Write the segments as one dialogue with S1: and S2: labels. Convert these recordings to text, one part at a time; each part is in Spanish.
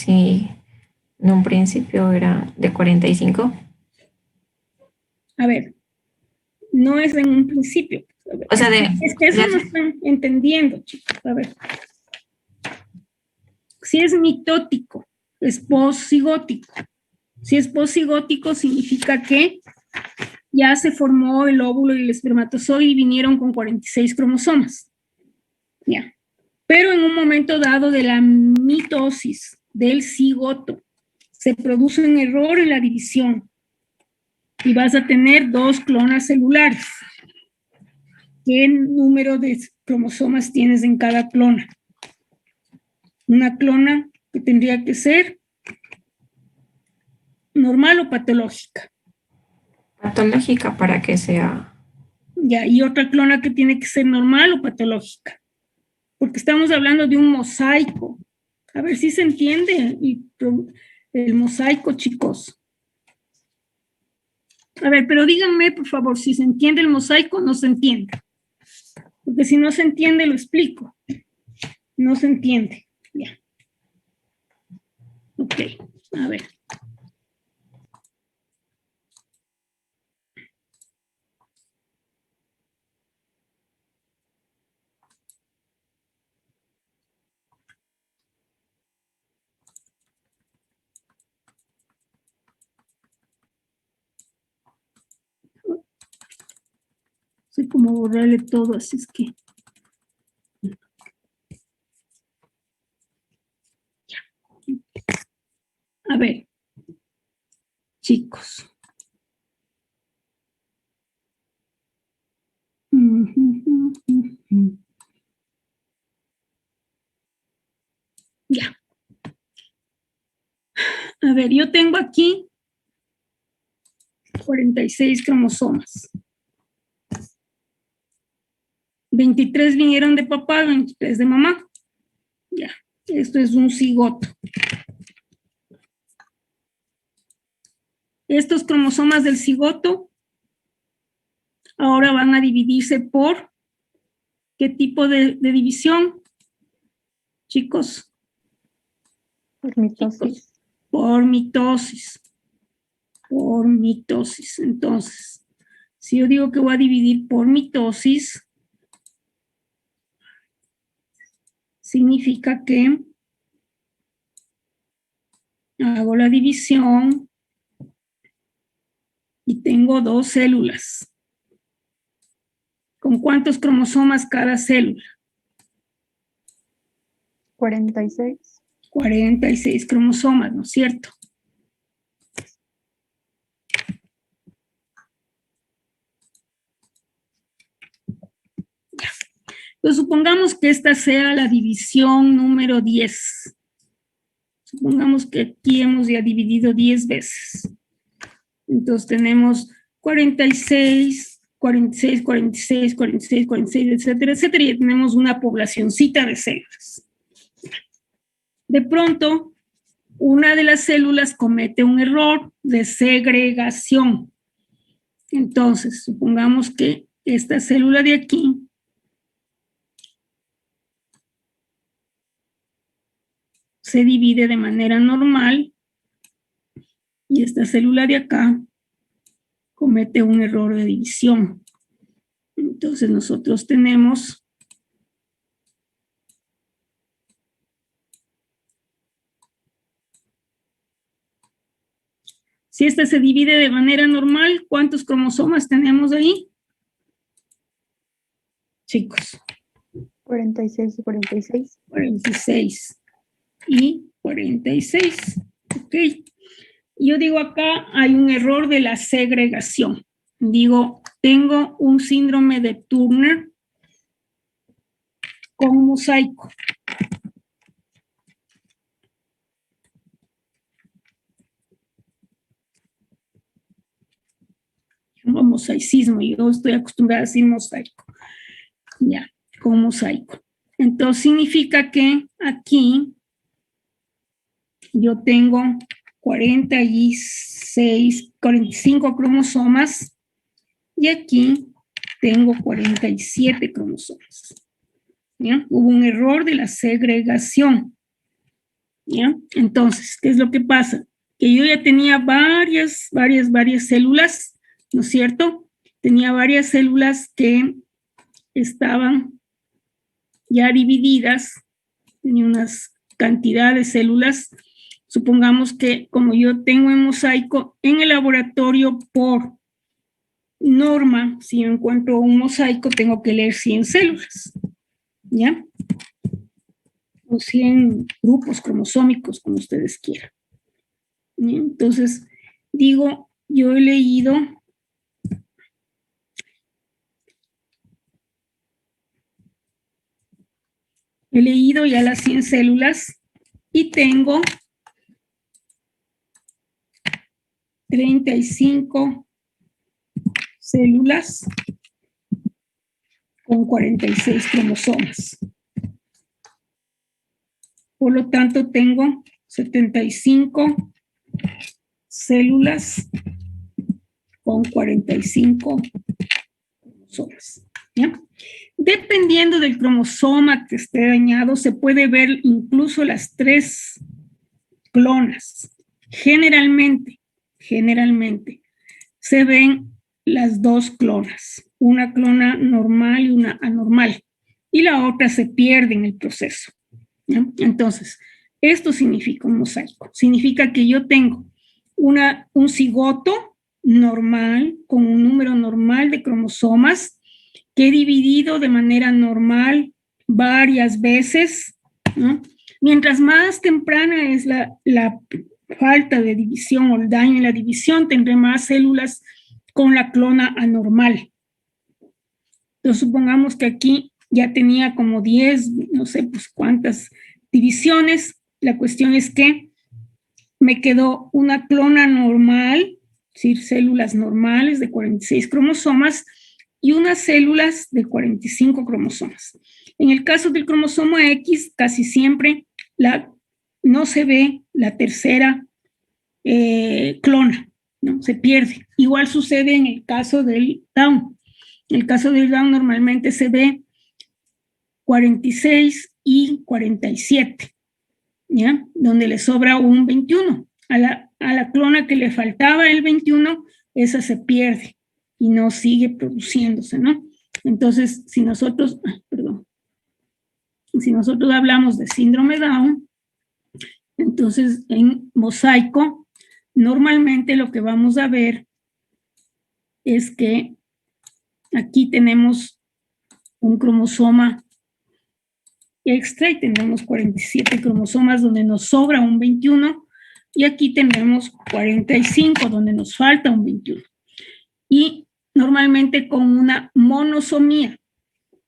S1: si en un principio era de 45.
S2: A ver, no es en un principio.
S1: O sea,
S2: es que eso no están entendiendo, chicos. A ver. Si es mitótico, es posigótico. Si es posigótico, significa que ya se formó el óvulo y el espermatozoide y vinieron con 46 cromosomas. Ya. Pero en un momento dado de la mitosis del cigoto, se produce un error en la división y vas a tener 2 clonas celulares. ¿Qué número de cromosomas tienes en cada clona? Una clona que tendría que ser normal o patológica.
S1: Patológica para que sea.
S2: Ya, y otra clona que tiene que ser normal o patológica. Porque estamos hablando de un mosaico. A ver si se entiende el mosaico, chicos. A ver, pero díganme, por favor, si se entiende el mosaico o no se entiende. Porque si no se entiende, lo explico. No se entiende. Ya. Ok, a ver. Sé cómo borrarle todo, así es que... A ver, chicos. Ya. A ver, yo tengo aquí 46 cromosomas. 23 vinieron de papá, 23 de mamá. Ya, esto es un cigoto. Estos cromosomas del cigoto ahora van a dividirse por ¿qué tipo de división? Chicos.
S3: Por mitosis.
S2: Chicos, por mitosis. Por mitosis. Entonces, si yo digo que voy a dividir por mitosis, significa que hago la división y tengo 2 células. ¿Con cuántos cromosomas cada célula?
S3: 46.
S2: 46 cromosomas, ¿no es cierto? Entonces, supongamos que esta sea la división número 10. Supongamos que aquí hemos ya dividido 10 veces. Entonces tenemos 46, 46, 46, 46, 46, etcétera, etcétera, y tenemos una poblacioncita de células. De pronto, una de las células comete un error de segregación. Entonces, supongamos que esta célula de aquí se divide de manera normal y esta célula de acá comete un error de división. Entonces nosotros tenemos si esta se divide de manera normal, ¿cuántos cromosomas tenemos ahí? Chicos.
S3: 46 y 46.
S2: 46 y 46. Ok. Yo digo acá hay un error de la segregación. Digo, tengo un síndrome de Turner con mosaico. No, mosaicismo, yo estoy acostumbrada a decir mosaico. Ya, con mosaico. Entonces significa que aquí yo tengo 46, 45 cromosomas y aquí tengo 47 cromosomas. ¿Ya? Hubo un error de la segregación. ¿Ya? Entonces, ¿qué es lo que pasa? Que yo ya tenía varias células, ¿no es cierto? Tenía varias células que estaban ya divididas, tenía unas cantidad de células. Supongamos que como yo tengo en mosaico, en el laboratorio por norma, si yo encuentro un mosaico, tengo que leer 100 células, ¿ya? O 100 grupos cromosómicos, como ustedes quieran. ¿Ya? Entonces, digo, yo he leído ya las 100 células y tengo 35 células con 46 cromosomas. Por lo tanto, tengo 75 células con 45 cromosomas. ¿Ya? Dependiendo del cromosoma que esté dañado, se puede ver incluso las 3 clonas. Generalmente, se ven las 2 clonas, una clona normal y una anormal, y la otra se pierde en el proceso. ¿Ya? Entonces, esto significa un mosaico. Significa que yo tengo un cigoto normal, con un número normal de cromosomas, que he dividido de manera normal varias veces, ¿no? Mientras más temprana es la falta de división o el daño en la división, tendré más células con la clona anormal. Entonces, supongamos que aquí ya tenía como 10, no sé, pues cuántas divisiones. La cuestión es que me quedó una clona normal, es decir, células normales de 46 cromosomas y unas células de 45 cromosomas. En el caso del cromosoma X, casi siempre no se ve la tercera clona, ¿no? Se pierde. Igual sucede en el caso del Down. En el caso del Down normalmente se ve 46 y 47, ¿ya? Donde le sobra un 21. A la clona que le faltaba el 21, esa se pierde y no sigue produciéndose, ¿no? Entonces, si nosotros hablamos de síndrome Down, entonces en mosaico, normalmente lo que vamos a ver es que aquí tenemos un cromosoma extra y tenemos 47 cromosomas donde nos sobra un 21 y aquí tenemos 45 donde nos falta un 21. Y normalmente con una monosomía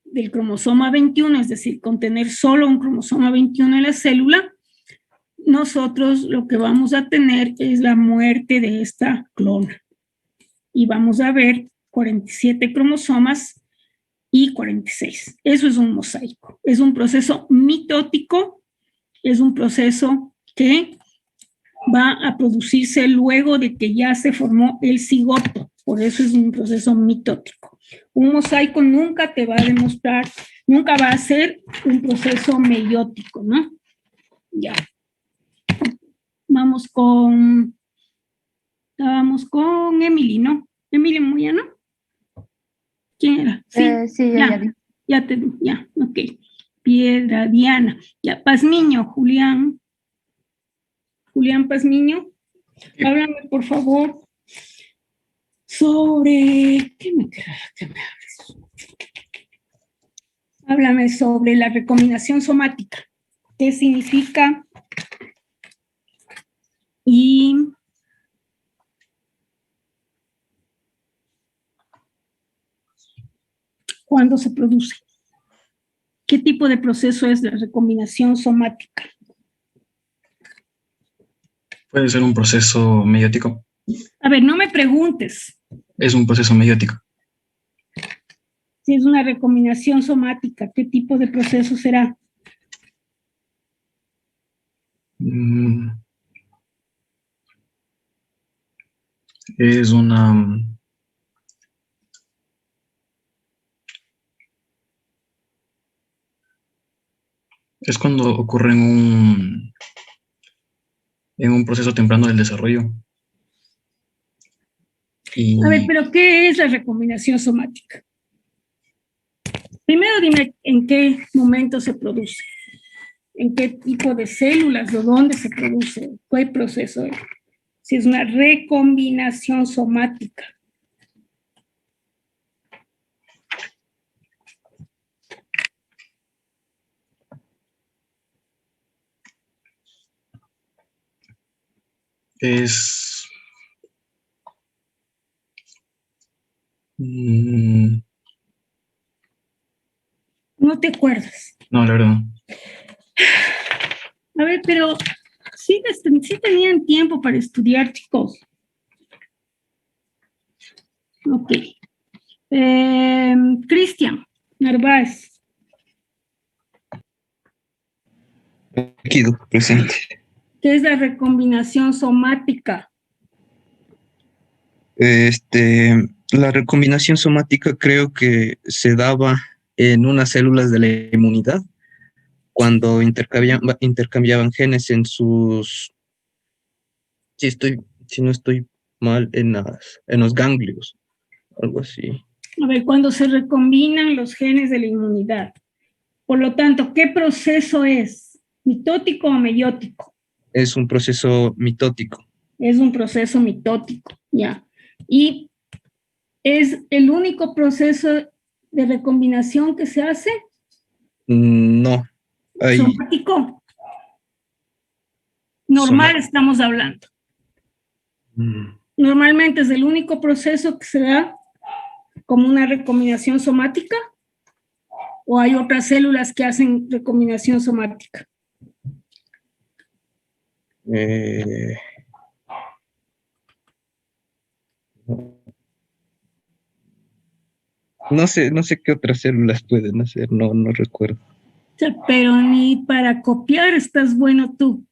S2: del cromosoma 21, es decir, con tener solo un cromosoma 21 en la célula, nosotros lo que vamos a tener es la muerte de esta clona. Y vamos a ver 47 cromosomas y 46. Eso es un mosaico. Es un proceso mitótico, es un proceso que va a producirse luego de que ya se formó el cigoto. Por eso es un proceso mitótico. Un mosaico nunca te va a demostrar, nunca va a ser un proceso meiótico, ¿no? Ya. Vamos con Emily, ¿no? Emily Moyano. ¿Quién era? Sí,
S3: sí, ya vi.
S2: Ya, ok. Piedra, Diana. Ya, Pazmiño, Julián Pazmiño. Háblame, por favor, sobre... ¿Qué me hables? Háblame sobre la recombinación somática. ¿Qué significa? Y... ¿cuándo se produce? ¿Qué tipo de proceso es la recombinación somática?
S4: Puede ser un proceso meiótico.
S2: A ver, no me preguntes.
S4: Es un proceso meiótico.
S2: Si es una recombinación somática, ¿qué tipo de proceso será?
S4: Es una... Es cuando ocurre un en un proceso temprano del desarrollo. Y
S2: A ver, pero ¿qué es la recombinación somática? Primero dime en qué momento se produce, en qué tipo de células o dónde se produce, qué proceso es. Si es una recombinación somática.
S4: es... mm,
S2: No te acuerdas.
S4: no, la verdad no.
S2: A ver, pero sí, sí tenían tiempo para estudiar, chicos. Ok. Cristian Narváez.
S5: Aquí, presente.
S2: ¿Qué es la recombinación somática?
S5: La recombinación somática creo que se daba en unas células de la inmunidad cuando intercambiaban genes en sus, si no estoy mal, en los ganglios, algo así.
S2: A ver, cuando se recombinan los genes de la inmunidad. Por lo tanto, ¿qué proceso es? ¿Mitótico o meiótico?
S5: Es un proceso mitótico.
S2: Es un proceso mitótico, ya. Y es el único proceso de recombinación que se hace.
S5: No, hay
S2: Somático. Normal estamos hablando. Normalmente es el único proceso que se da como una recombinación somática, o hay otras células que hacen recombinación somática.
S5: No sé qué otras células pueden hacer, no recuerdo.
S2: O sea, pero ni para copiar estás bueno tú.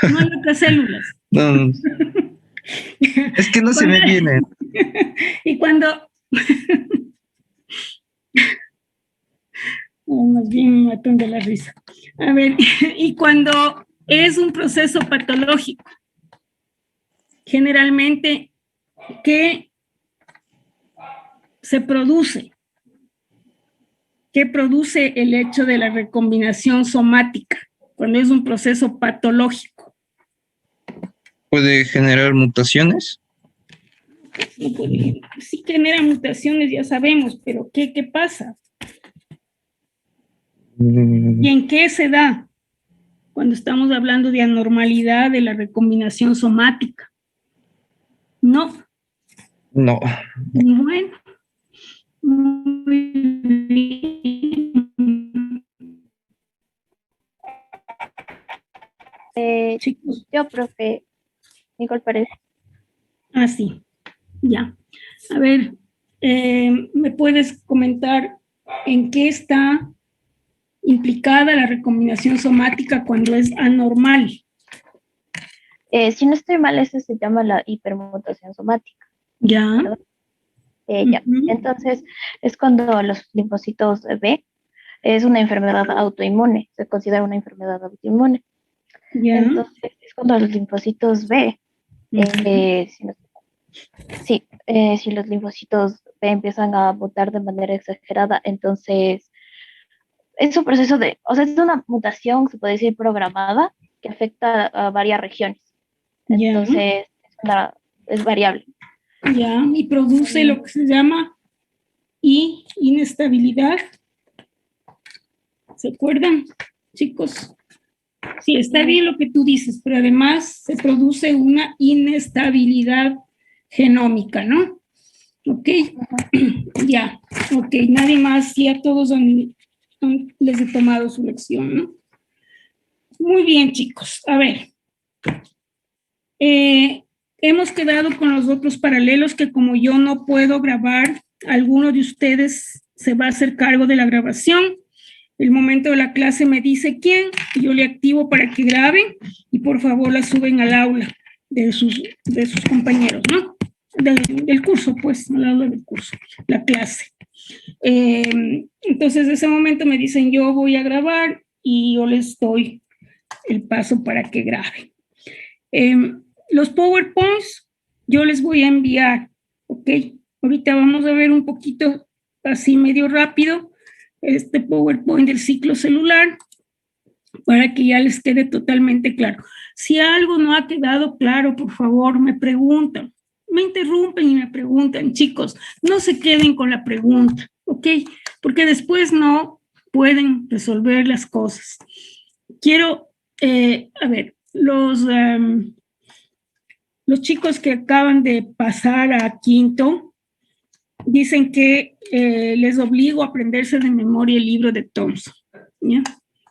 S2: No hay otras células.
S5: No, es que no se me viene.
S2: Y cuando... más bien me matan de la risa. A ver, y cuando es un proceso patológico, generalmente, ¿qué se produce? ¿Qué produce el hecho de la recombinación somática cuando es un proceso patológico?
S5: ¿Puede generar mutaciones?
S2: No puede, sí genera mutaciones, ya sabemos, pero ¿qué pasa? ¿Y en qué se da cuando estamos hablando de anormalidad de la recombinación somática? No.
S5: No.
S2: Bueno. Muy bien. Chicos.
S6: Yo, profe, Nicole Pérez.
S2: Ah, sí, ya. A ver, ¿me puedes comentar en qué está implicada la recombinación somática cuando es anormal?
S6: Si no estoy mal, eso se llama la hipermutación somática.
S2: Ya.
S6: Ya. Entonces, es cuando los linfocitos B es una enfermedad autoinmune, se considera una enfermedad autoinmune.
S2: Ya.
S6: Entonces, es cuando los linfocitos B, si los linfocitos B empiezan a mutar de manera exagerada, entonces es un proceso o sea, es una mutación, se puede decir, programada, que afecta a varias regiones. Entonces, es variable.
S2: Ya, y produce lo que se llama inestabilidad. ¿Se acuerdan, chicos? Sí, está bien lo que tú dices, pero además se produce una inestabilidad genómica, ¿no? Ok, ya, ok, nadie más, ya todos les he tomado su lección, ¿no? Muy bien, chicos, a ver. Hemos quedado con los otros paralelos que como yo no puedo grabar, alguno de ustedes se va a hacer cargo de la grabación. El momento de la clase me dice quién, y yo le activo para que graben y por favor la suben al aula de sus compañeros, ¿no? Del curso, pues, al aula del curso, la clase. Entonces, en ese momento me dicen yo voy a grabar y yo les doy el paso para que graben. Los PowerPoints yo les voy a enviar, ¿ok? Ahorita vamos a ver un poquito así medio rápido este PowerPoint del ciclo celular para que ya les quede totalmente claro. Si algo no ha quedado claro, por favor, me preguntan, me interrumpen y me preguntan. Chicos, no se queden con la pregunta, ¿ok? Porque después no pueden resolver las cosas. Quiero, a ver, los chicos que acaban de pasar a quinto dicen que les obligo a aprenderse de memoria el libro de Thompson, ¿ya?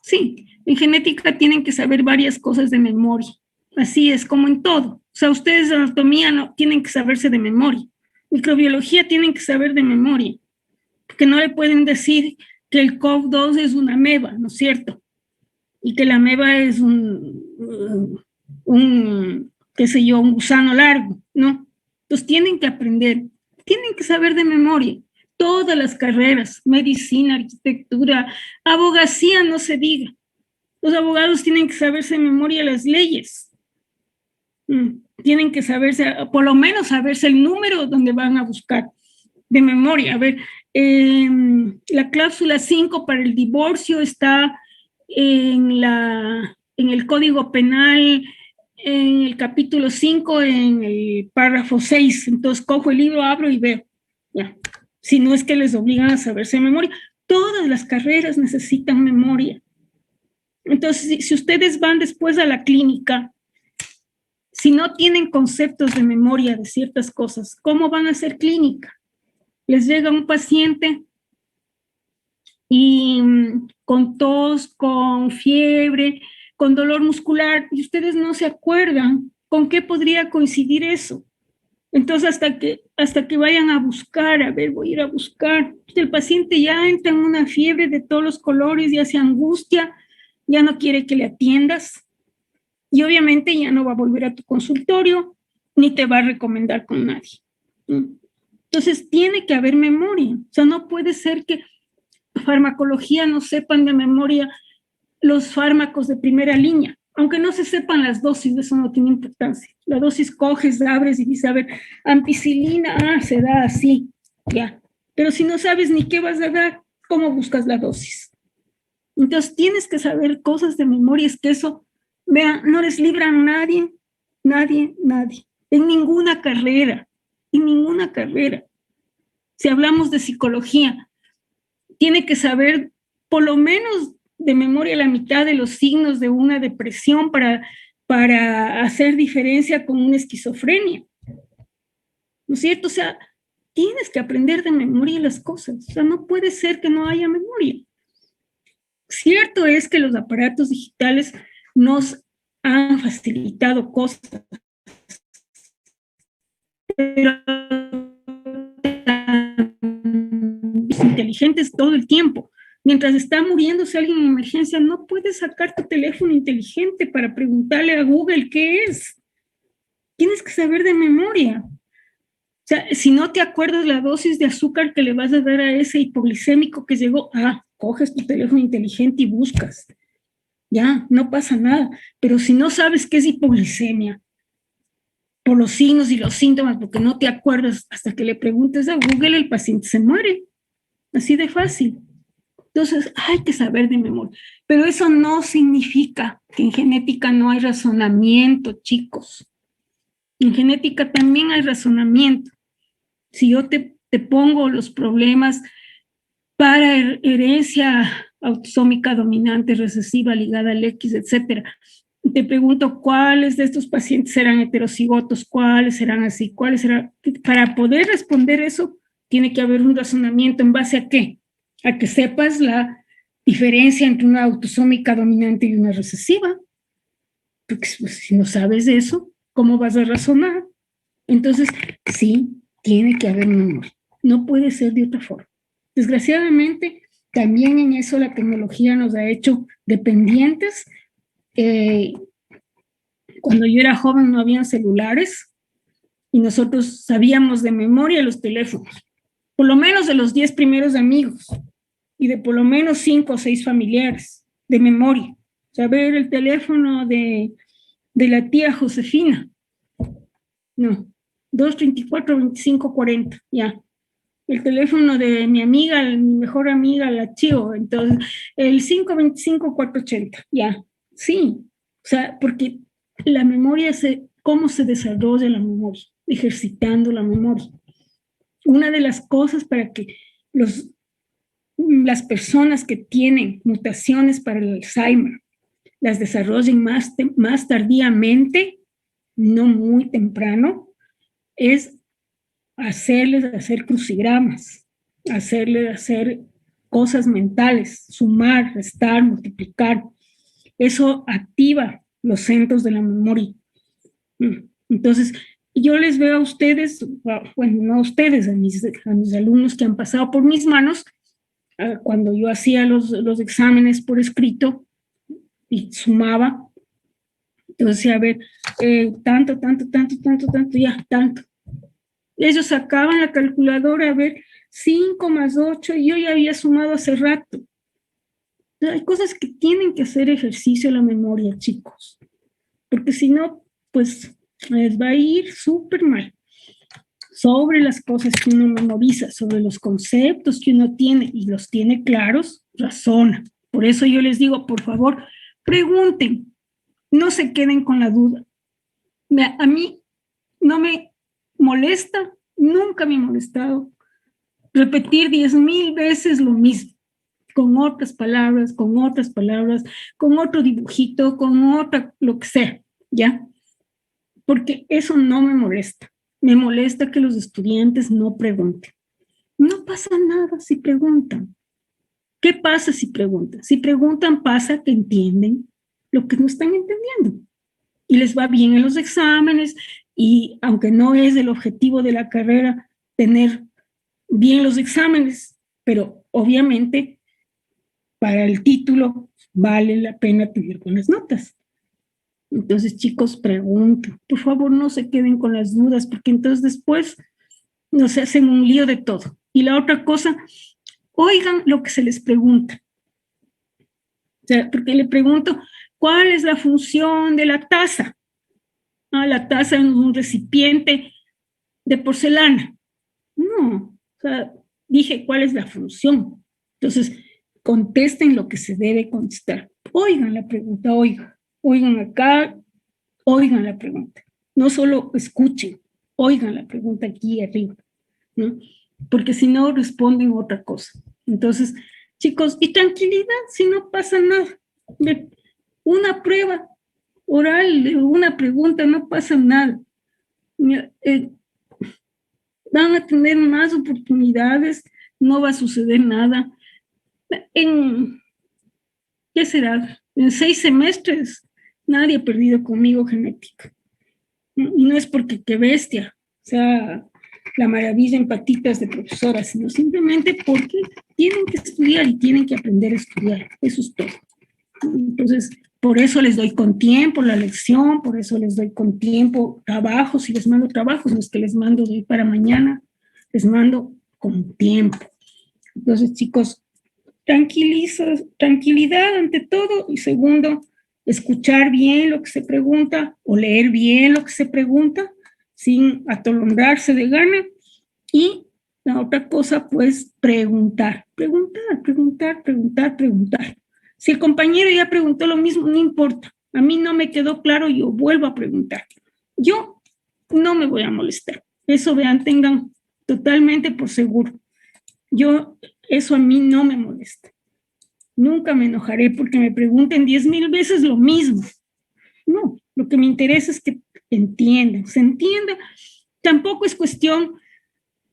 S2: Sí, en genética tienen que saber varias cosas de memoria. Así es, como en todo. O sea, ustedes de anatomía no tienen que saberse de memoria. Microbiología tienen que saber de memoria. Porque no le pueden decir que el COV2 es una ameba, ¿no es cierto? Y que la ameba es un qué sé yo, un gusano largo, ¿no? Entonces tienen que aprender, tienen que saber de memoria. Todas las carreras, medicina, arquitectura, abogacía, no se diga. Los abogados tienen que saberse de memoria las leyes. Tienen que saberse, por lo menos saberse el número donde van a buscar de memoria. A ver, la cláusula 5 para el divorcio está en el Código Penal, en el capítulo 5, en el párrafo 6. Entonces cojo el libro, abro y veo. Ya. Si no es que les obligan a saberse de memoria. Todas las carreras necesitan memoria. Entonces, si ustedes van después a la clínica, si no tienen conceptos de memoria de ciertas cosas, ¿cómo van a hacer clínica? Les llega un paciente y con tos, con fiebre, con dolor muscular, y ustedes no se acuerdan con qué podría coincidir eso. Entonces, hasta que vayan a buscar, a ver, voy a ir a buscar, el paciente ya entra en una fiebre de todos los colores, ya se angustia, ya no quiere que le atiendas, y obviamente ya no va a volver a tu consultorio, ni te va a recomendar con nadie. Entonces, tiene que haber memoria. O sea, no puede ser que farmacología no sepan de memoria los fármacos de primera línea, aunque no se sepan las dosis, eso no tiene importancia. La dosis coges, abres y dices, a ver, ampicilina, se da así, ya. Pero si no sabes ni qué vas a dar, ¿cómo buscas la dosis? Entonces tienes que saber cosas de memoria, es que eso, vean, no les libran nadie, en ninguna carrera, Si hablamos de psicología, tiene que saber por lo menos de memoria la mitad de los signos de una depresión para hacer diferencia con una esquizofrenia. ¿No es cierto? O sea, tienes que aprender de memoria las cosas. O sea, no puede ser que no haya memoria. Cierto es que los aparatos digitales nos han facilitado cosas, pero inteligentes todo el tiempo. Mientras está muriéndose alguien en emergencia, no puedes sacar tu teléfono inteligente para preguntarle a Google qué es. Tienes que saber de memoria. O sea, si no te acuerdas la dosis de azúcar que le vas a dar a ese hipoglicémico que llegó, coges tu teléfono inteligente y buscas. Ya, no pasa nada. Pero si no sabes qué es hipoglicemia, por los signos y los síntomas, porque no te acuerdas hasta que le preguntes a Google, el paciente se muere. Así de fácil. Entonces, hay que saber de memoria. Pero eso no significa que en genética no hay razonamiento, chicos. En genética también hay razonamiento. Si yo te pongo los problemas para herencia autosómica dominante, recesiva, ligada al X, etcétera, te pregunto cuáles de estos pacientes serán heterocigotos, cuáles serán así, cuáles serán... Para poder responder eso, tiene que haber un razonamiento en base a qué. A que sepas la diferencia entre una autosómica dominante y una recesiva. Porque pues, si no sabes eso, ¿cómo vas a razonar? Entonces, sí, tiene que haber memoria. No puede ser de otra forma. Desgraciadamente, también en eso la tecnología nos ha hecho dependientes. Cuando yo era joven no habían celulares y nosotros sabíamos de memoria los teléfonos, por lo menos de los 10 primeros amigos y de por lo menos 5 o 6 familiares de memoria. Saber el teléfono de de la tía Josefina. No, 234-2540, ya. El teléfono de mi amiga, mi mejor amiga, la Chio, entonces, el 525-480, ya. Sí, o sea, porque la memoria, ¿cómo se desarrolla la memoria? Ejercitando la memoria. Una de las cosas para que las personas que tienen mutaciones para el Alzheimer las desarrollen más tardíamente, no muy temprano, es hacerles hacer crucigramas, hacerles hacer cosas mentales, sumar, restar, multiplicar. Eso activa los centros de la memoria. Entonces, yo les veo a ustedes, bueno, no a ustedes, a mis alumnos que han pasado por mis manos, cuando yo hacía los exámenes por escrito y sumaba, entonces, a ver, tanto, ya, tanto. Ellos sacaban la calculadora, a ver, 5 más 8, y yo ya había sumado hace rato. Hay cosas que tienen que hacer ejercicio a la memoria, chicos, porque si no, pues les va a ir súper mal. Sobre las cosas que uno memoriza, sobre los conceptos que uno tiene y los tiene claros, razona. Por eso yo les digo, por favor, pregunten, no se queden con la duda. A mí no me molesta, nunca me ha molestado repetir 10,000 veces lo mismo, con otras palabras, con otro dibujito, con otra, lo que sea, ¿ya? Porque eso no me molesta. Me molesta que los estudiantes no pregunten. No pasa nada si preguntan. ¿Qué pasa si preguntan? Si preguntan, pasa que entienden lo que no están entendiendo. Y les va bien en los exámenes, y aunque no es el objetivo de la carrera tener bien los exámenes, pero obviamente para el título vale la pena tener buenas notas. Entonces, chicos, pregunten. Por favor, no se queden con las dudas, porque entonces después nos hacen un lío de todo. Y la otra cosa, oigan lo que se les pregunta. O sea, porque le pregunto, ¿cuál es la función de la taza? La taza es un recipiente de porcelana. No, o sea, dije, ¿cuál es la función? Entonces, contesten lo que se debe contestar. Oigan la pregunta, oigan acá, oigan la pregunta. No solo escuchen, oigan la pregunta aquí arriba, ¿no? Porque si no, responden otra cosa. Entonces, chicos, y tranquilidad, si no pasa nada. Una prueba oral, una pregunta, no pasa nada. Van a tener más oportunidades, no va a suceder nada. ¿Qué será? En 6 semestres nadie ha perdido conmigo genética. Y no es porque qué bestia, o sea, la maravilla en patitas de profesora, sino simplemente porque tienen que estudiar y tienen que aprender a estudiar. Eso es todo. Entonces, por eso les doy con tiempo la lección, por eso les doy con tiempo trabajos, si les mando trabajos, no es que les mando de hoy para mañana, les mando con tiempo. Entonces, chicos, tranquilidad ante todo, y segundo, escuchar bien lo que se pregunta o leer bien lo que se pregunta sin atolondrarse de gana, y la otra cosa, pues, preguntar. Si el compañero ya preguntó lo mismo, no importa, a mí no me quedó claro, yo vuelvo a preguntar. Yo no me voy a molestar, eso vean, tengan totalmente por seguro. Eso a mí no me molesta. Nunca me enojaré porque me pregunten 10,000 veces lo mismo. No, lo que me interesa es que entiendan, se entienda. Tampoco es cuestión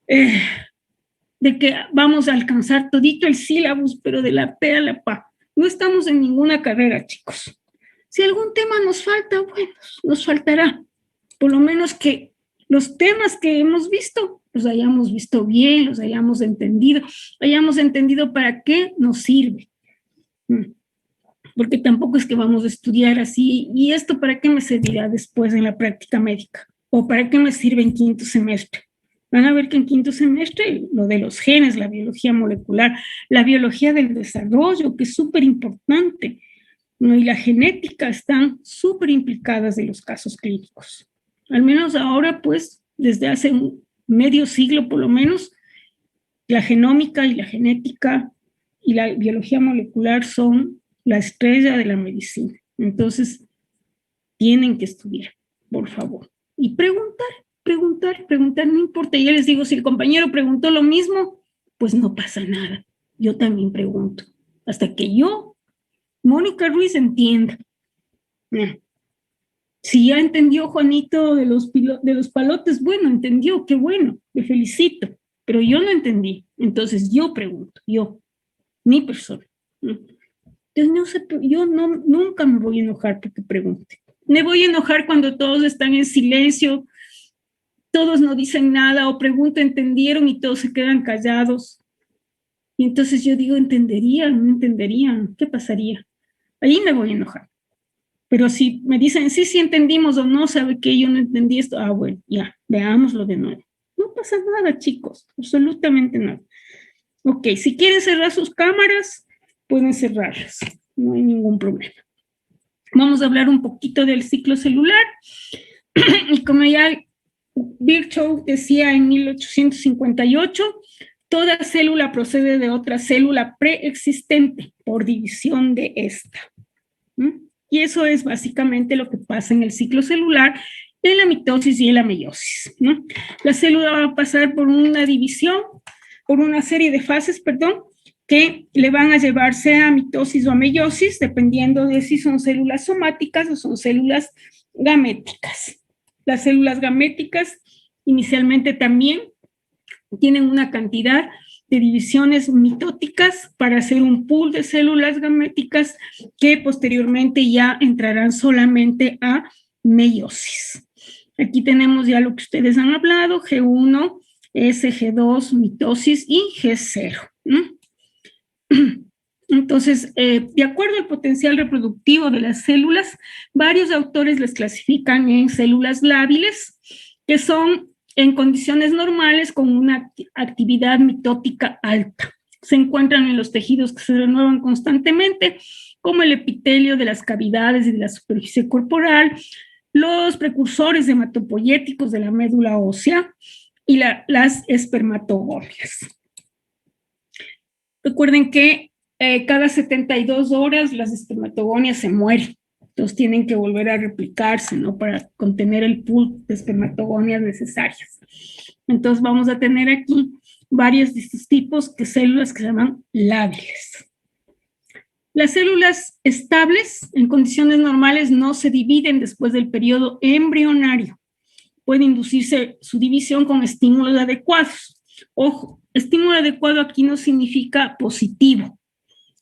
S2: de que vamos a alcanzar todito el sílabus, pero de la P a la P. No estamos en ninguna carrera, chicos. Si algún tema nos falta, bueno, nos faltará. Por lo menos que los temas que hemos visto, los hayamos visto bien, los hayamos entendido para qué nos sirve. Porque tampoco es que vamos a estudiar así, ¿y esto para qué me servirá después en la práctica médica? ¿O para qué me sirve en 5º semestre? Van a ver que en 5º semestre lo de los genes, la biología molecular, la biología del desarrollo, que es súper importante, ¿no? Y la genética están súper implicadas en los casos clínicos. Al menos ahora, pues, desde hace medio siglo por lo menos, la genómica y la genética y la biología molecular son la estrella de la medicina. Entonces, tienen que estudiar, por favor. Y preguntar, no importa. Ya les digo, si el compañero preguntó lo mismo, pues no pasa nada. Yo también pregunto. Hasta que yo, Mónica Ruiz, entienda. Si ya entendió Juanito de los palotes, bueno, entendió, qué bueno, le felicito. Pero yo no entendí. Entonces yo pregunto, mi persona. Entonces, no sé, yo nunca me voy a enojar porque pregunte. Me voy a enojar cuando todos están en silencio, todos no dicen nada o pregunto, ¿entendieron? Y todos se quedan callados. Y entonces yo digo, ¿entenderían? ¿No entenderían? ¿Qué pasaría? Ahí me voy a enojar. Pero si me dicen, sí entendimos o no, ¿sabe qué? Yo no entendí esto. Ah, bueno, ya, veámoslo de nuevo. No pasa nada, chicos, absolutamente nada. Ok, si quieren cerrar sus cámaras, pueden cerrarlas. No hay ningún problema. Vamos a hablar un poquito del ciclo celular. Y como ya Virchow decía en 1858, toda célula procede de otra célula preexistente por división de esta. Y eso es básicamente lo que pasa en el ciclo celular, en la mitosis y en la meiosis, ¿no? La célula va a pasar por una división, por una serie de fases, que le van a llevar sea a mitosis o a meiosis, dependiendo de si son células somáticas o son células gaméticas. Las células gaméticas inicialmente también tienen una cantidad de divisiones mitóticas para hacer un pool de células gaméticas que posteriormente ya entrarán solamente a meiosis. Aquí tenemos ya lo que ustedes han hablado, G1, S, G2, mitosis y G0, ¿no? Entonces, de acuerdo al potencial reproductivo de las células, varios autores las clasifican en células lábiles, que son en condiciones normales con una actividad mitótica alta. Se encuentran en los tejidos que se renuevan constantemente, como el epitelio de las cavidades y de la superficie corporal, los precursores hematopoyéticos de la médula ósea y las espermatogonias. Recuerden que cada 72 horas las espermatogonias se mueren. Entonces tienen que volver a replicarse, ¿no? Para contener el pool de espermatogonias necesarias. Entonces vamos a tener aquí varios de estos tipos de células que se llaman lábiles. Las células estables en condiciones normales no se dividen después del periodo embrionario. Puede inducirse su división con estímulos adecuados. Ojo, estímulo adecuado aquí no significa positivo.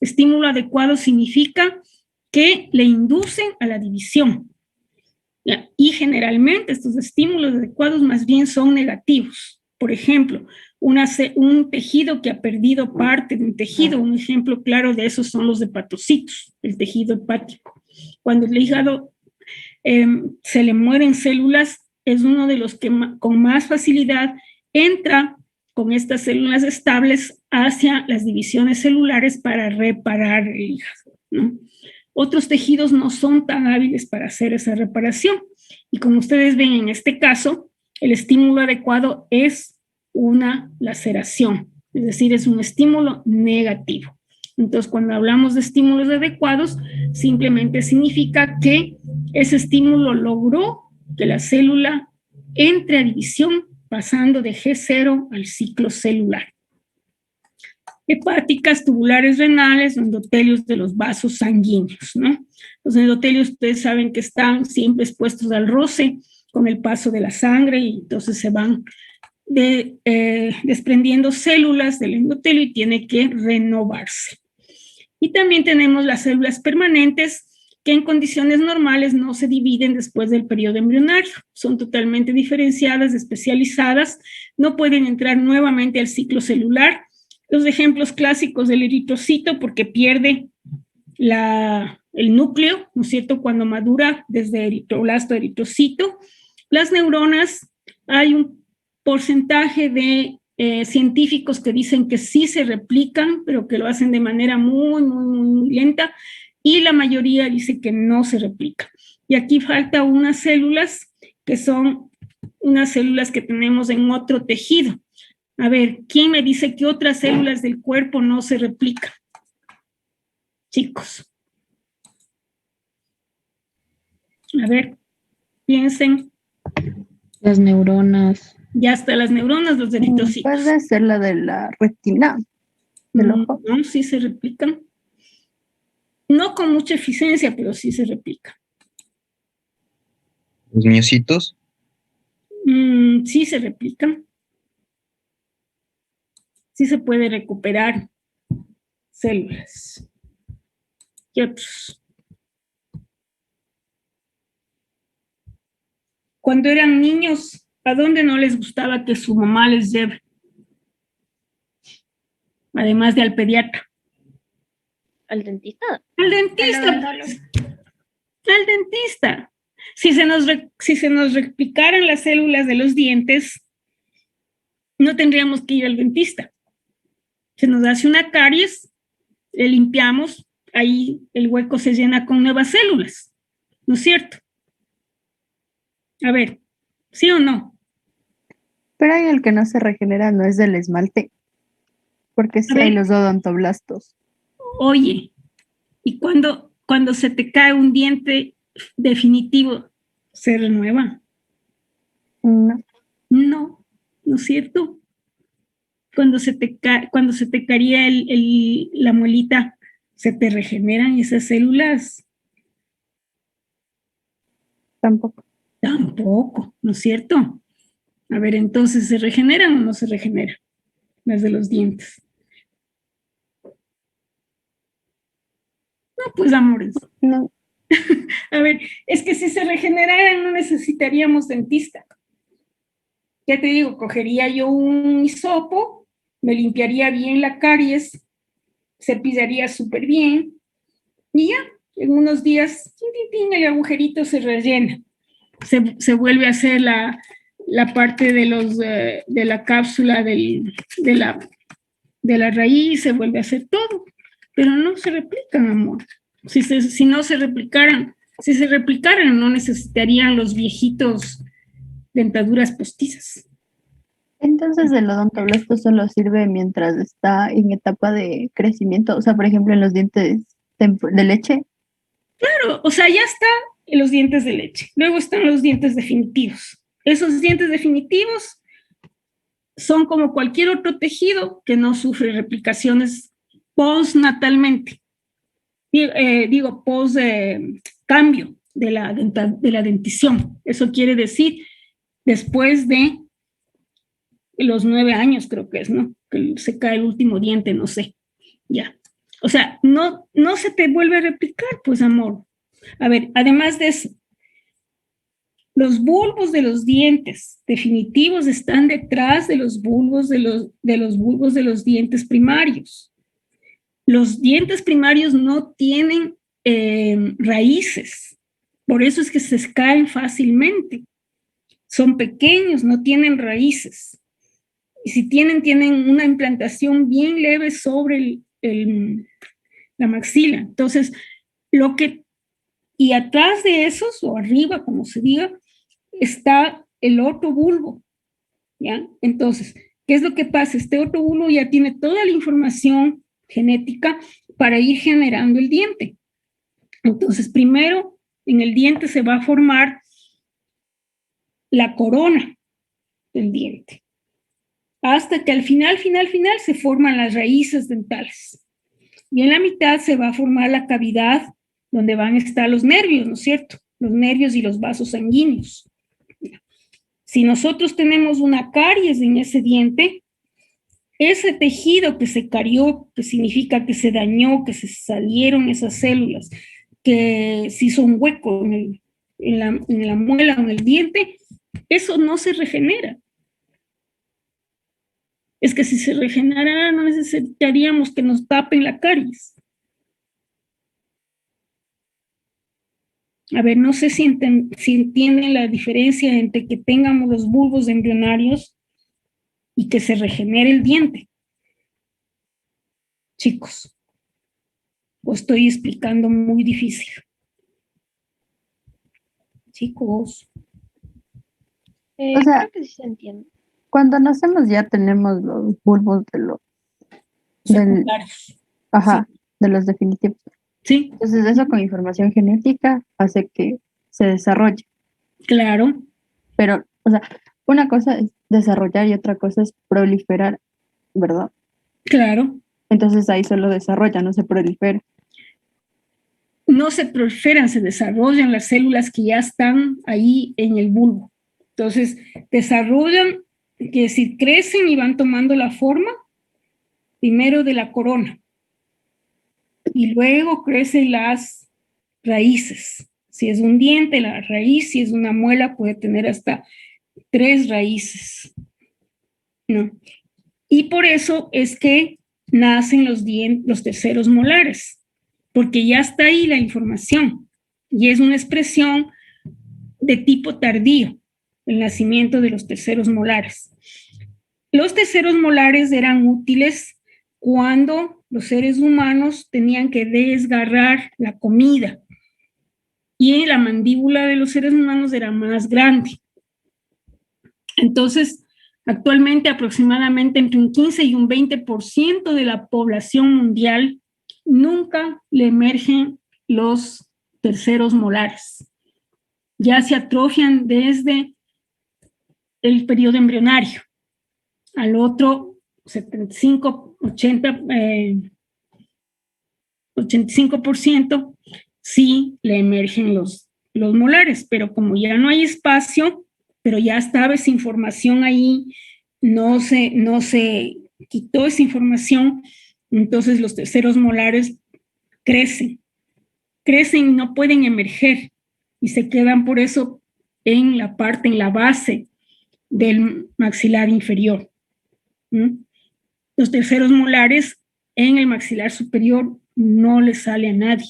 S2: Estímulo adecuado significa que le inducen a la división. Y generalmente estos estímulos adecuados más bien son negativos. Por ejemplo, un tejido que ha perdido parte de un tejido, un ejemplo claro de eso son los hepatocitos, el tejido hepático. Cuando el hígado se le mueren células, es uno de los que con más facilidad entra con estas células estables hacia las divisiones celulares para reparar el hígado, ¿no? Otros tejidos no son tan hábiles para hacer esa reparación. Y como ustedes ven en este caso, el estímulo adecuado es una laceración, es decir, es un estímulo negativo. Entonces, cuando hablamos de estímulos adecuados, simplemente significa que ese estímulo logró que la célula entre a división pasando de G0 al ciclo celular. Hepáticas, tubulares renales, endotelios de los vasos sanguíneos, ¿no? Los endotelios, ustedes saben que están siempre expuestos al roce con el paso de la sangre y entonces se van desprendiendo células del endotelio y tiene que renovarse. Y también tenemos las células permanentes que en condiciones normales no se dividen después del periodo embrionario. Son totalmente diferenciadas, especializadas, no pueden entrar nuevamente al ciclo celular. Los ejemplos clásicos del eritrocito, porque pierde el núcleo, ¿no es cierto?, cuando madura desde eritroblasto a eritrocito. Las neuronas, hay un porcentaje de científicos que dicen que sí se replican, pero que lo hacen de manera muy, muy, muy lenta. y la mayoría dice que no se replica. Y aquí falta unas células que son unas células que tenemos en otro tejido. A ver, ¿quién me dice que otras células del cuerpo no se replican? Chicos. A ver, piensen.
S7: Las neuronas.
S2: Ya hasta las neuronas, los eritrocitos.
S3: Puede ser la de la retina del ojo.
S2: No, sí se replican. No con mucha eficiencia, pero sí se replican.
S5: Los miocitos.
S2: Sí se replican. Sí se puede recuperar células. ¿Qué otros? Cuando eran niños, ¿a dónde no les gustaba que su mamá les lleve? Además de al pediatra.
S6: ¿Al dentista?
S2: Al dentista. Pues. Al dentista. Si se nos replicaran las células de los dientes, no tendríamos que ir al dentista. Se nos hace una caries, le limpiamos, ahí el hueco se llena con nuevas células, ¿no es cierto? A ver, ¿sí o no?
S3: Pero hay el que no se regenera, no es del esmalte. Porque sí hay los odontoblastos.
S2: Oye, ¿y cuando se te cae un diente definitivo, se renueva?
S3: No.
S2: No, ¿no es cierto? Cuando se te caería la muelita, ¿se te regeneran esas células?
S3: Tampoco.
S2: Tampoco, ¿no es cierto? A ver, entonces, ¿se regeneran o no se regeneran las de los dientes? No, pues amores.
S3: No.
S2: A ver, es que si se regeneraran no necesitaríamos dentista. Ya te digo, cogería yo un hisopo, me limpiaría bien la caries, cepillaría súper bien y ya, en unos días, el agujerito se rellena. Se vuelve a hacer la parte de la cápsula de la raíz, se vuelve a hacer todo, pero no se replican, amor. Si no se replicaran, si se replicaran, no necesitarían los viejitos dentaduras postizas.
S3: Entonces el odontoblasto solo sirve mientras está en etapa de crecimiento, o sea, por ejemplo, en los dientes de leche.
S2: Claro, o sea, ya está en los dientes de leche. Luego están los dientes definitivos. Esos dientes definitivos son como cualquier otro tejido que no sufre replicaciones postnatalmente. Digo, post cambio de la dentición. Eso quiere decir después de los 9 años, creo que es, ¿no? Que se cae el último diente, no sé. Ya. O sea, no se te vuelve a replicar, pues, amor. A ver, además de eso, los bulbos de los dientes definitivos están detrás de los bulbos de los dientes primarios. Los dientes primarios no tienen raíces, por eso es que se caen fácilmente. Son pequeños, no tienen raíces. Y si tienen una implantación bien leve sobre la maxila. Entonces, y atrás de esos, o arriba, como se diga, está el otro bulbo, ¿ya? Entonces, ¿qué es lo que pasa? Este otro bulbo ya tiene toda la información genética para ir generando el diente. Entonces, primero, en el diente se va a formar la corona del diente, hasta que al final se forman las raíces dentales. Y en la mitad se va a formar la cavidad donde van a estar los nervios, ¿no es cierto? Los nervios y los vasos sanguíneos. Si nosotros tenemos una caries en ese diente, ese tejido que se carió, que significa que se dañó, que se salieron esas células, que se hizo un hueco en la muela o en el diente, eso no se regenera. Es que si se regenerara no necesitaríamos que nos tapen la caries. A ver, no sé si entienden la diferencia entre que tengamos los bulbos embrionarios y que se regenere el diente. Chicos. ¿O estoy explicando muy difícil? Chicos.
S3: O sea,
S6: Creo que sí se entiende.
S3: cuando nacemos ya tenemos los bulbos de los,
S2: Secundarios.
S3: ajá, de los definitivos.
S2: Sí,
S3: Entonces eso con información genética hace que se desarrolle.
S2: claro.
S3: Pero, o sea, una cosa es desarrollar y otra cosa es proliferar, ¿verdad?
S2: Claro.
S3: Entonces ahí solo desarrolla, no se prolifera.
S2: No se proliferan, se desarrollan las células que ya están ahí en el bulbo. Entonces, desarrollan, que decir, crecen y van tomando la forma primero de la corona. Y luego crecen las raíces. Si es un diente, la raíz, si es una muela, puede tener hasta 3 raíces. ¿No? Y por eso es que nacen los terceros molares, porque ya está ahí la información y es una expresión de tipo tardío, el nacimiento de los terceros molares. Los terceros molares eran útiles cuando los seres humanos tenían que desgarrar la comida y la mandíbula de los seres humanos era más grande. Entonces, actualmente aproximadamente entre un 15 y un 20% de la población mundial nunca le emergen los terceros molares. Ya se atrofian desde el periodo embrionario. Al otro 75, 85% sí le emergen los molares, pero como ya no hay espacio, pero ya estaba esa información ahí, no se quitó esa información, entonces los terceros molares crecen y no pueden emerger y se quedan por eso en la base del maxilar inferior. Los terceros molares en el maxilar superior no le sale a nadie.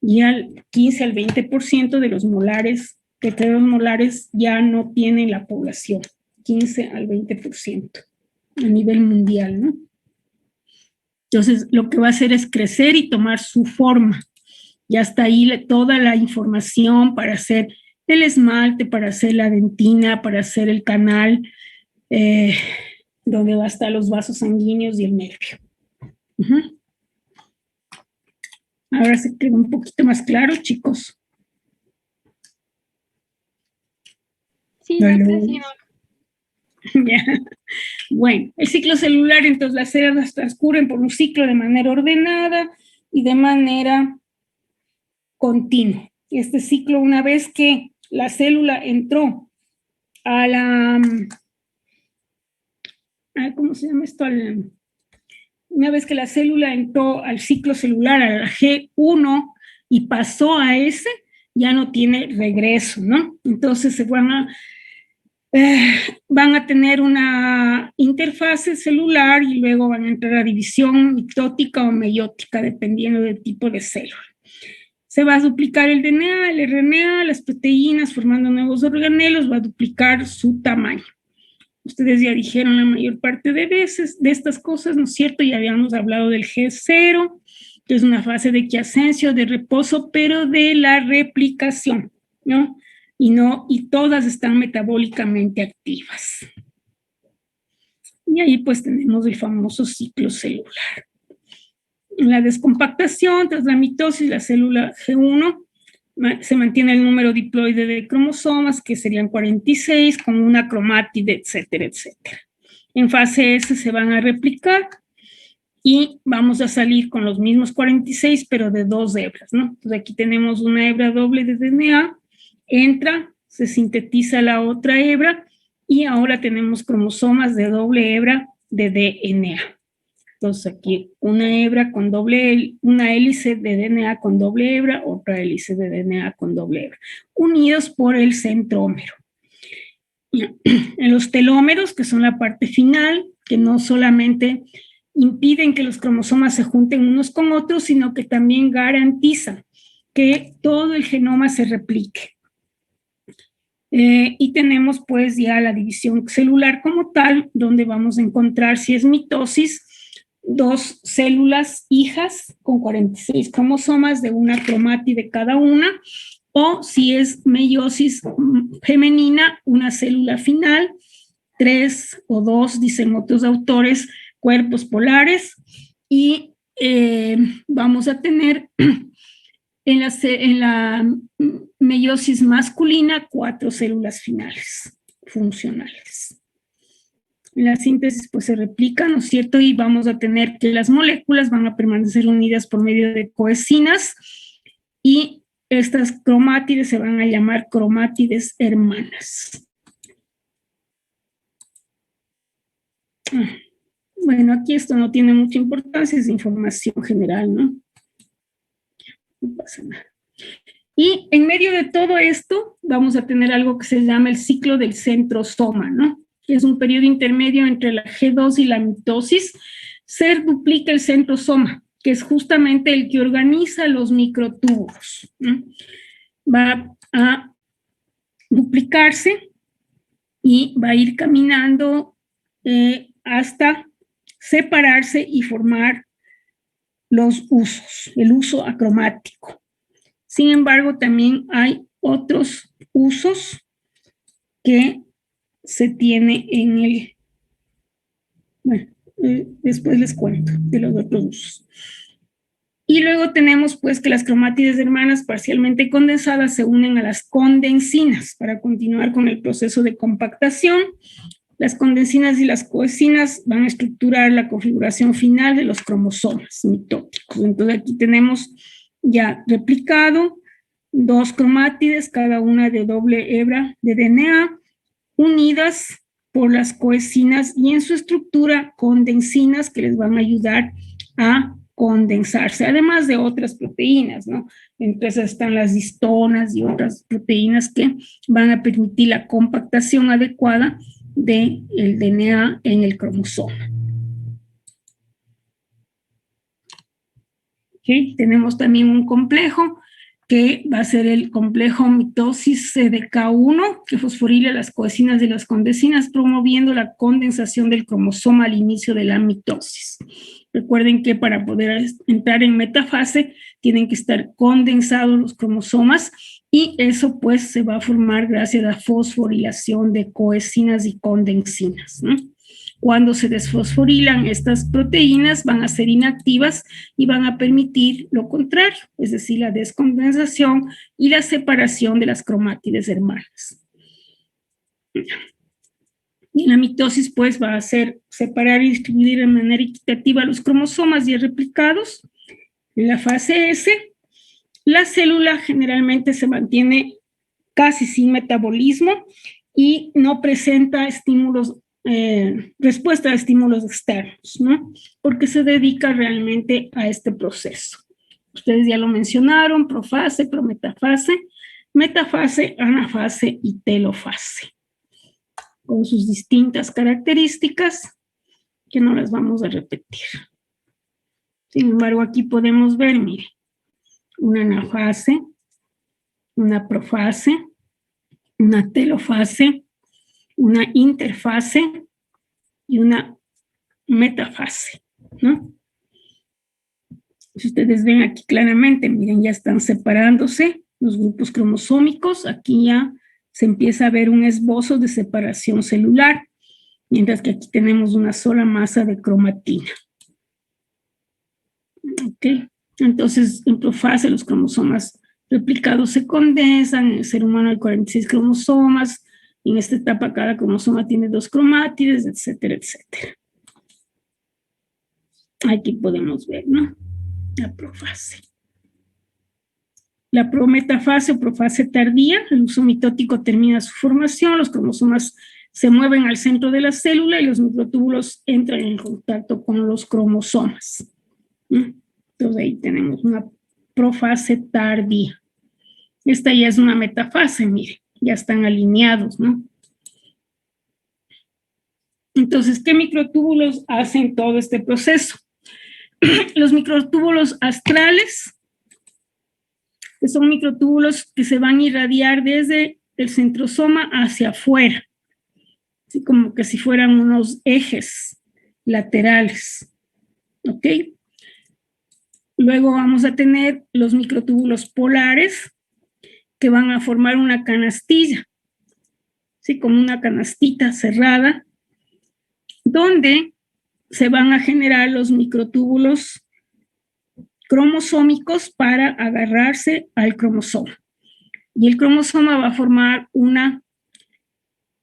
S2: Y al 15 al 20% de los terceros molares ya no tienen la población, 15 al 20% a nivel mundial, ¿no? Entonces, lo que va a hacer es crecer y tomar su forma. Ya está ahí toda la información para hacer el esmalte, para hacer la dentina, para hacer el canal, donde va a estar los vasos sanguíneos y el nervio. Ahora se queda un poquito más claro, chicos.
S6: Sí,
S2: Ya. Bueno, el ciclo celular, entonces las células transcurren por un ciclo de manera ordenada y de manera continua. Este ciclo, una vez que la célula entró a la... ¿cómo se llama esto? Una vez que la célula entró al ciclo celular, a la G1, y pasó a ese, ya no tiene regreso, ¿no? Entonces se van a tener una interfase celular y luego van a entrar a división mitótica o meiótica, dependiendo del tipo de célula. Se va a duplicar el DNA, el RNA, las proteínas, formando nuevos organelos, va a duplicar su tamaño. Ustedes ya dijeron la mayor parte de veces de estas cosas, ¿no es cierto? Ya habíamos hablado del G0, que es una fase de quiescencia, de reposo, pero de la replicación, ¿no? Y todas están metabólicamente activas. Y ahí pues tenemos el famoso ciclo celular. En la descompactación, tras la mitosis, la célula G1 se mantiene el número diploide de cromosomas, que serían 46, con una cromátide, etcétera, etcétera. En fase S se van a replicar y vamos a salir con los mismos 46, pero de 2 hebras, ¿no? Entonces aquí tenemos una hebra doble de DNA, entra, se sintetiza la otra hebra y ahora tenemos cromosomas de doble hebra de DNA. Entonces aquí una hebra con una hélice de DNA con doble hebra, otra hélice de DNA con doble hebra, unidos por el centrómero. En los telómeros, que son la parte final, que no solamente impiden que los cromosomas se junten unos con otros, sino que también garantizan que todo el genoma se replique. Y tenemos pues ya la división celular como tal, donde vamos a encontrar si es mitosis, 2 células hijas con 46 cromosomas de una cromátide cada una, o si es meiosis femenina, una célula final, 3 o 2, dicen otros autores, cuerpos polares, y vamos a tener en la meiosis masculina 4 células finales funcionales. En la síntesis pues se replica, ¿no es cierto? Y vamos a tener que las moléculas van a permanecer unidas por medio de coecinas, y estas cromátides se van a llamar cromátides hermanas. Bueno, aquí esto no tiene mucha importancia, es información general, ¿no? No pasa nada. Y en medio de todo esto vamos a tener algo que se llama el ciclo del centrosoma, ¿no? Que es un periodo intermedio entre la G2 y la mitosis. Se duplica el centrosoma, que es justamente el que organiza los microtúbulos, ¿no? Va a duplicarse y va a ir caminando hasta separarse y formar los usos, el uso acromático. Sin embargo, también hay otros usos que se tiene en el... Bueno, después les cuento de los otros usos. Y luego tenemos pues que las cromátides hermanas parcialmente condensadas se unen a las condensinas para continuar con el proceso de compactación. Las condensinas y las coecinas van a estructurar la configuración final de los cromosomas mitóticos. Entonces aquí tenemos ya replicado 2 cromátides, cada una de doble hebra de DNA, unidas por las coecinas y en su estructura condensinas que les van a ayudar a condensarse, además de otras proteínas, ¿no? Entre esas están las histonas y otras proteínas que van a permitir la compactación adecuada del DNA en el cromosoma. Okay. Tenemos también un complejo que va a ser el complejo mitosis CDK1, que fosforila las coecinas de las condensinas, promoviendo la condensación del cromosoma al inicio de la mitosis. Recuerden que para poder entrar en metafase tienen que estar condensados los cromosomas, y eso pues se va a formar gracias a la fosforilación de coecinas y condensinas, ¿no? Cuando se desfosforilan estas proteínas van a ser inactivas y van a permitir lo contrario, es decir, la descondensación y la separación de las cromátides hermanas. Y la mitosis pues va a ser separar y distribuir de manera equitativa los cromosomas ya replicados. En la fase S, la célula generalmente se mantiene casi sin metabolismo y no presenta estímulos, respuesta a estímulos externos, ¿no? Porque se dedica realmente a este proceso. Ustedes ya lo mencionaron: profase, prometafase, metafase, anafase y telofase, con sus distintas características que no las vamos a repetir. Sin embargo, aquí podemos ver, mire, una anafase, una profase, una telofase, una interfase y una metafase, ¿no? Si ustedes ven aquí claramente, miren, ya están separándose los grupos cromosómicos. Aquí ya se empieza a ver un esbozo de separación celular, mientras que aquí tenemos una sola masa de cromatina. Ok, entonces en profase los cromosomas replicados se condensan. En el ser humano hay 46 cromosomas. En esta etapa cada cromosoma tiene 2 cromátides, etcétera, etcétera. Aquí podemos ver, ¿no? La profase. La prometafase o profase tardía, el uso mitótico termina su formación, los cromosomas se mueven al centro de la célula y los microtúbulos entran en contacto con los cromosomas. Entonces ahí tenemos una profase tardía. Esta ya es una metafase, mire, ya están alineados, ¿no? Entonces, ¿qué microtúbulos hacen todo este proceso? Los microtúbulos astrales, que son microtúbulos que se van a irradiar desde el centrosoma hacia afuera, así como que si fueran unos ejes laterales. ¿ok? Luego vamos a tener los microtúbulos polares que van a formar una canastilla, ¿sí? Como una canastita cerrada, donde se van a generar los microtúbulos cromosómicos para agarrarse al cromosoma. Y el cromosoma va a formar una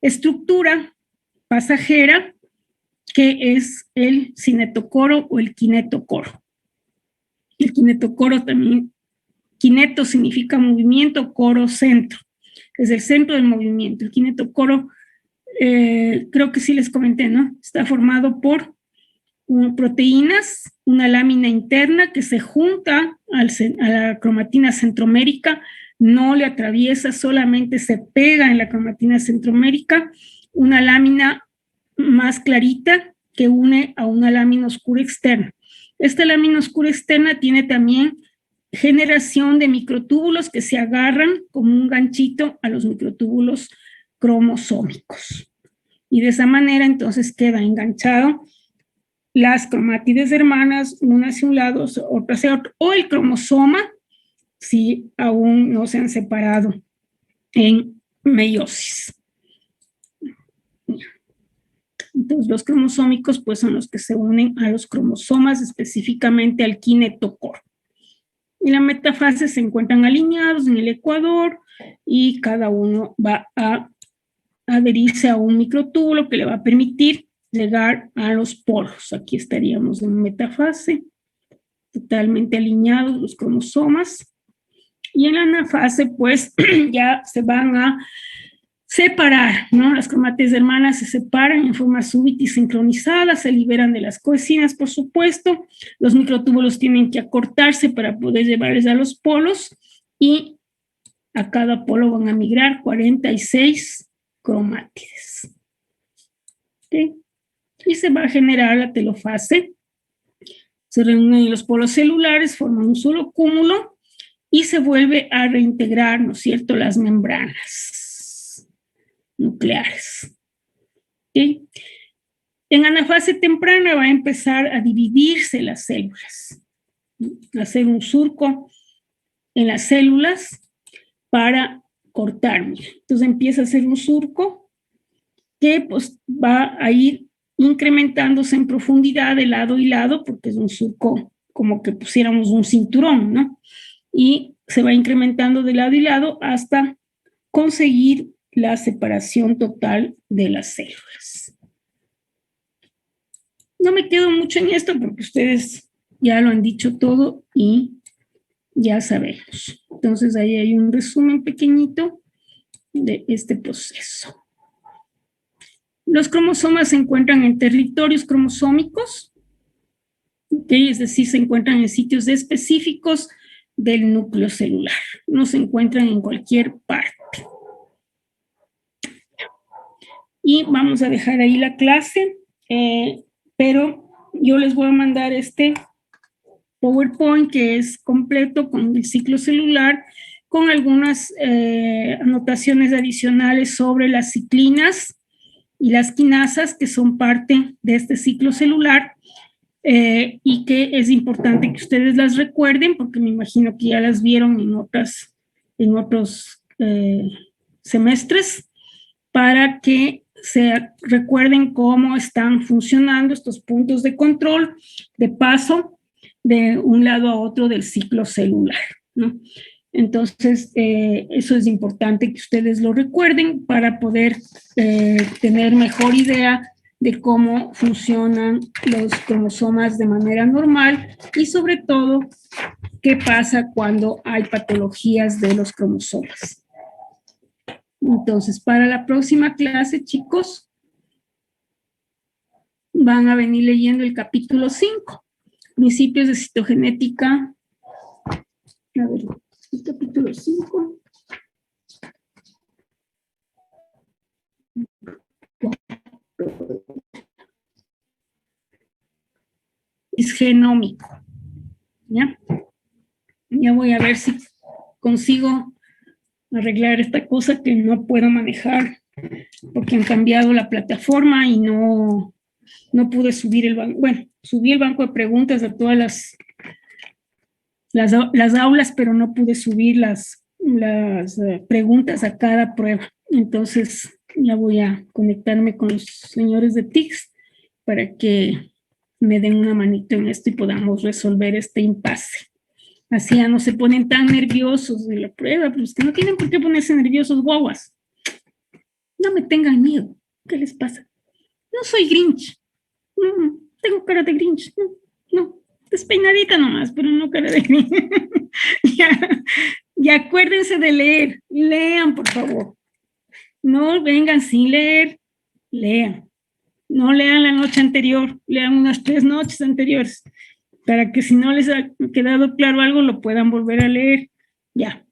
S2: estructura pasajera que es el cinetocoro o el kinetocoro. El kinetocoro también, kineto significa movimiento, coro centro, es el centro del movimiento. El kinetocoro, creo que sí les comenté, ¿no? Está formado por proteínas, una lámina interna que se junta a la cromatina centromérica, no le atraviesa, solamente se pega en la cromatina centromérica, una lámina más clarita que une a una lámina oscura externa. Esta lámina oscura externa tiene también generación de microtúbulos que se agarran como un ganchito a los microtúbulos cromosómicos. Y de esa manera entonces queda enganchado las cromátides hermanas, una hacia un lado, otra hacia otro, o el cromosoma, si aún no se han separado en meiosis. Entonces, los cromosómicos pues son los que se unen a los cromosomas, específicamente al kinetocoro. En la metafase se encuentran alineados en el ecuador y cada uno va a adherirse a un microtúbulo que le va a permitir llegar a los polos. Aquí estaríamos en metafase, totalmente alineados los cromosomas. Y en la anafase, pues, ya se van a separar, ¿no? Las cromátides hermanas se separan en forma súbita y sincronizada, se liberan de las coecinas, por supuesto. Los microtúbulos tienen que acortarse para poder llevarles a los polos y a cada polo van a migrar 46 cromátides. ¿Okay? Y se va a generar la telofase. Se reúnen los polos celulares, forman un solo cúmulo y se vuelve a reintegrar, ¿no es cierto?, las membranas nucleares. ¿Okay? En anafase temprana va a empezar a dividirse las células, a hacer un surco en las células para cortar. Entonces empieza a hacer un surco que pues va a ir incrementándose en profundidad de lado y lado, porque es un surco como que pusiéramos un cinturón, ¿no? Y se va incrementando de lado y lado hasta conseguir la separación total de las células. No me quedo mucho en esto porque ustedes ya lo han dicho todo y ya sabemos. Entonces ahí hay un resumen pequeñito de este proceso. Los cromosomas se encuentran en territorios cromosómicos, ¿okay? Es decir, se encuentran en sitios específicos del núcleo celular, no se encuentran en cualquier parte. Y vamos a dejar ahí la clase, pero yo les voy a mandar este PowerPoint que es completo con el ciclo celular, con algunas anotaciones adicionales sobre las ciclinas y las quinasas que son parte de este ciclo celular y que es importante que ustedes las recuerden porque me imagino que ya las vieron en otros semestres para que se recuerden cómo están funcionando estos puntos de control de paso de un lado a otro del ciclo celular, ¿no? Entonces, eso es importante que ustedes lo recuerden para poder tener mejor idea de cómo funcionan los cromosomas de manera normal y sobre todo, qué pasa cuando hay patologías de los cromosomas. Entonces, para la próxima clase, chicos, van a venir leyendo el capítulo 5, principios de citogenética. A ver, el capítulo 5. Es genómico. ¿Ya? Ya voy a ver si consigo arreglar esta cosa que no puedo manejar porque han cambiado la plataforma y no no pude subir el banco, bueno, subí el banco de preguntas a todas las aulas, pero no pude subir las preguntas a cada prueba. Entonces ya voy a conectarme con los señores de TICS para que me den una manito en esto y podamos resolver este impasse. Así ya no se ponen tan nerviosos de la prueba, pero es que no tienen por qué ponerse nerviosos, guaguas. No me tengan miedo. ¿Qué les pasa? No soy Grinch. No, tengo cara de Grinch. No, despeinadita nomás, pero no cara de Grinch. Ya acuérdense de leer. Lean, por favor. No vengan sin leer. Lean. No lean la noche anterior. Lean unas 3 noches anteriores. Para que si no les ha quedado claro algo, lo puedan volver a leer. Ya.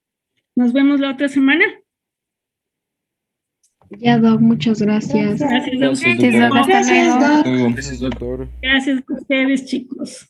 S2: Nos vemos la otra semana.
S7: Ya, Doc, muchas gracias.
S2: Gracias a
S8: Gracias,
S2: ustedes.
S8: doctor.
S3: Hasta luego.
S8: Gracias, doctor.
S2: Gracias a ustedes, chicos.